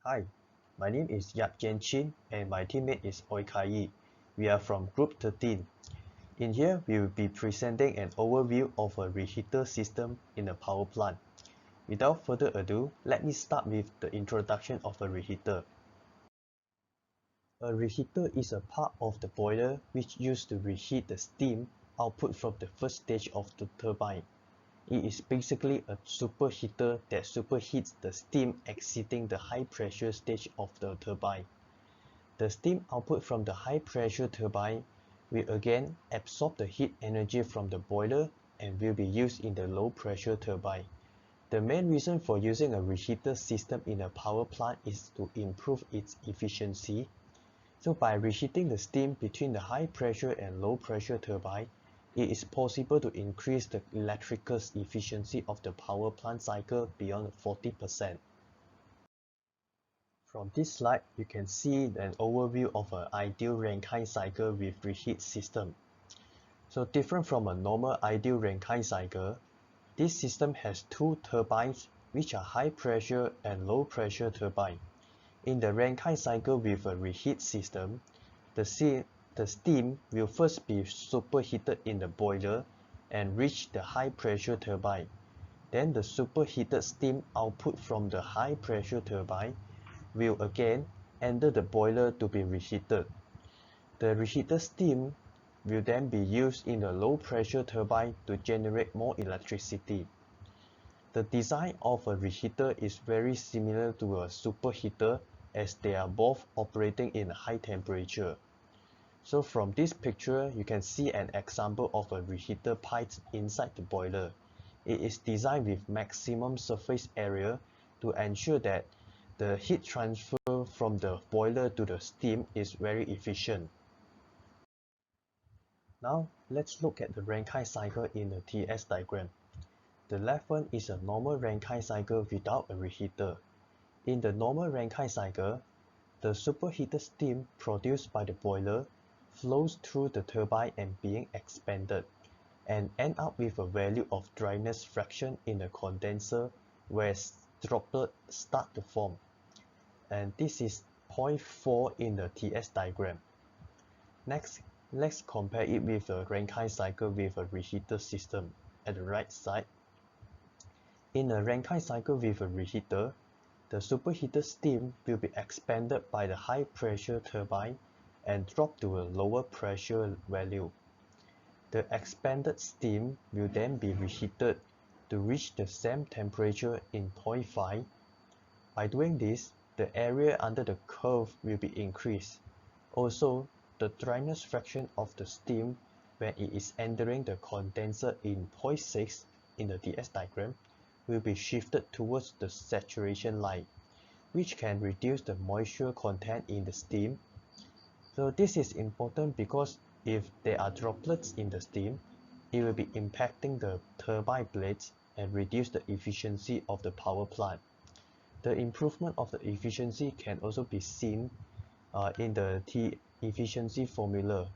Hi, my name is G13 and my teammate is Al-Kayiem. We are from Group 13. In here, we will be presenting an overview of a reheater system in a power plant. Without further ado, let me start with the introduction of a reheater. A reheater is a part of the boiler which used to reheat the steam output from the first stage of the turbine. It is basically a superheater that superheats the steam exiting the high pressure stage of the turbine. The steam output from the high pressure turbine will again absorb the heat energy from the boiler and will be used in the low pressure turbine. The main reason for using a reheater system in a power plant is to improve its efficiency. So by reheating the steam between the high pressure and low pressure turbine, it is possible to increase the electrical efficiency of the power plant cycle beyond 40%. From this slide, you can see an overview of an ideal Rankine cycle with reheat system. So different from a normal ideal Rankine cycle, this system has two turbines which are high pressure and low pressure turbine. In the Rankine cycle with a reheat system, the steam will first be superheated in the boiler and reach the high pressure turbine. Then the superheated steam output from the high pressure turbine will again enter the boiler to be reheated. The reheated steam will then be used in the low pressure turbine to generate more electricity. The design of a reheater is very similar to a superheater as they are both operating in high temperature. So from this picture, you can see an example of a reheater pipe inside the boiler. It is designed with maximum surface area to ensure that the heat transfer from the boiler to the steam is very efficient. Now, let's look at the Rankine cycle in the TS diagram. The left one is a normal Rankine cycle without a reheater. In the normal Rankine cycle, the superheated steam produced by the boiler flows through the turbine and being expanded, and end up with a value of dryness fraction in the condenser where droplets start to form. And this is 0.4 in the TS diagram. Next, let's compare it with a Rankine cycle with a reheater system at the right side. In a Rankine cycle with a reheater, the superheated steam will be expanded by the high pressure turbine and drop to a lower pressure value. The expanded steam will then be reheated to reach the same temperature in 0.5. By doing this, the area under the curve will be increased. Also, the dryness fraction of the steam when it is entering the condenser in 0.6 in the DS diagram will be shifted towards the saturation line, which can reduce the moisture content in the steam. So this is important because if there are droplets in the steam, it will be impacting the turbine blades and reduce the efficiency of the power plant. The improvement of the efficiency can also be seen in the T efficiency formula,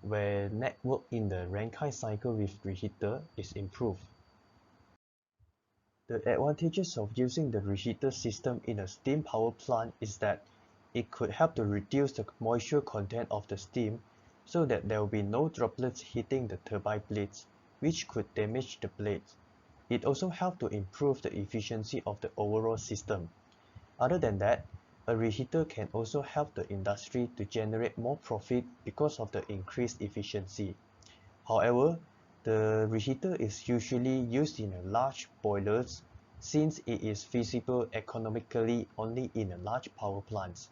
where net work in the Rankine cycle with reheater is improved. The advantages of using the reheater system in a steam power plant is that it could help to reduce the moisture content of the steam so that there will be no droplets hitting the turbine blades, which could damage the blades. It also helps to improve the efficiency of the overall system. Other than that, a reheater can also help the industry to generate more profit because of the increased efficiency. However, the reheater is usually used in large boilers since it is feasible economically only in large power plants.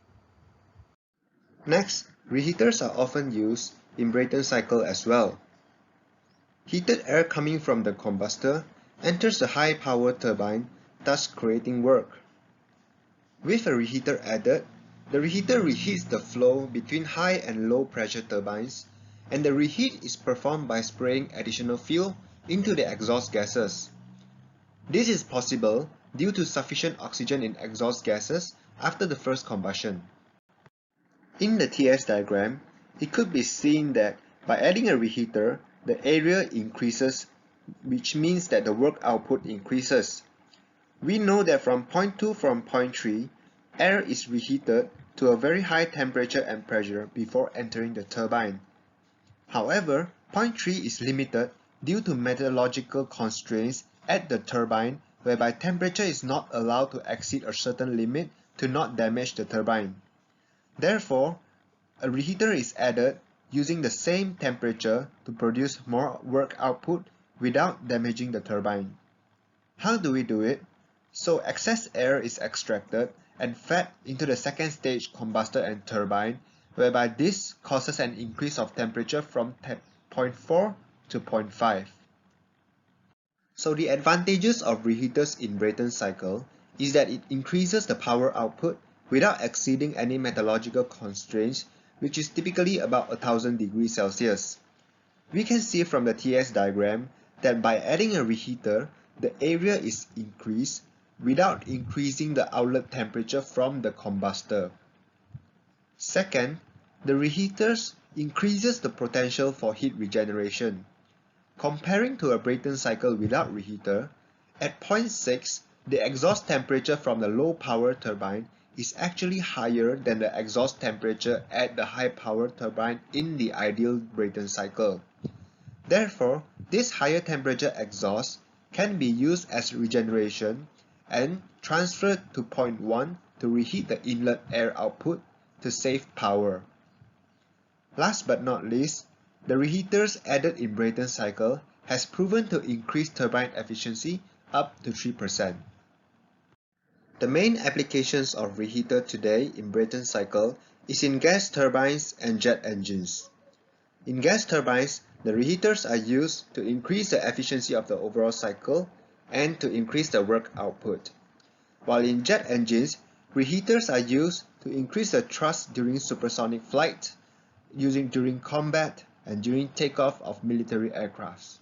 Next, reheaters are often used in Brayton cycle as well. Heated air coming from the combustor enters the high-power turbine, thus creating work. With a reheater added, the reheater reheats the flow between high and low pressure turbines, and the reheat is performed by spraying additional fuel into the exhaust gases. This is possible due to sufficient oxygen in exhaust gases after the first combustion. In the TS diagram, it could be seen that by adding a reheater, the area increases, which means that the work output increases. We know that from point 2 from point 3, air is reheated to a very high temperature and pressure before entering the turbine. However, point 3 is limited due to metallurgical constraints at the turbine, whereby temperature is not allowed to exceed a certain limit to not damage the turbine. Therefore, a reheater is added using the same temperature to produce more work output without damaging the turbine. How do we do it? So excess air is extracted and fed into the second stage combustor and turbine, whereby this causes an increase of temperature from 0.4 to 0.5. So the advantages of reheaters in Brayton cycle is that it increases the power output without exceeding any metallurgical constraints, which is typically about 1000 degrees Celsius. We can see from the TS diagram that by adding a reheater, the area is increased without increasing the outlet temperature from the combustor. Second, the reheaters increases the potential for heat regeneration. Comparing to a Brayton cycle without reheater, at 0.6, the exhaust temperature from the low power turbine is actually higher than the exhaust temperature at the high power turbine in the ideal Brayton cycle. Therefore, this higher temperature exhaust can be used as regeneration and transferred to point 1 to reheat the inlet air output to save power. Last but not least, the reheaters added in Brayton cycle has proven to increase turbine efficiency up to 3%. The main applications of reheater today in Brayton cycle is in gas turbines and jet engines. In gas turbines, the reheaters are used to increase the efficiency of the overall cycle and to increase the work output. While in jet engines, reheaters are used to increase the thrust during supersonic flight, during combat, and during takeoff of military aircrafts.